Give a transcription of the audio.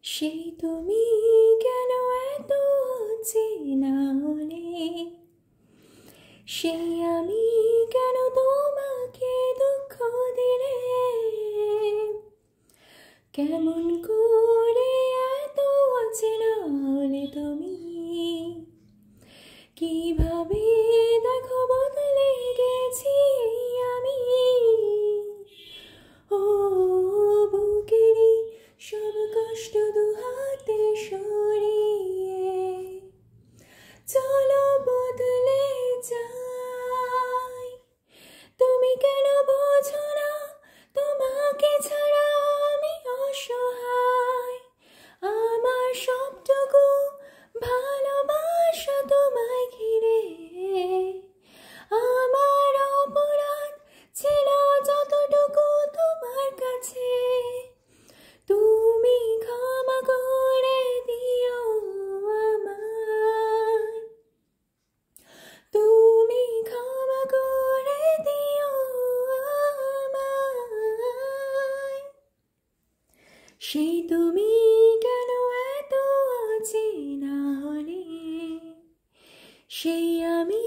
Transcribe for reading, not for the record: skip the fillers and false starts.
সেই তুমি কেন এত চেনা হলে, সেই আমি কেন তোমাকে দুঃখ দিলে, কেমন করে এত অচেনা হলে তুমি, কিভাবে দেখো বদলে গেছি আমি। ও বুকেরই সব কষ্ট দুহাতে সরিয়ে চলো বদলে যাই। তুমি কেন বোঝো না তোমাকে ছাড়া আমি অসহায়, আমার সবটুকু ভালোবাসা তোমায় ঘিরে, আমার অপরাধ ছিল যতটুকু তোমার কাছে, তুমি ক্ষমা করে দিও আমায়, তুমি ক্ষমা করে দিও আমায়। সেই তুমি কেন এত অচেনা হলে, সেই আমি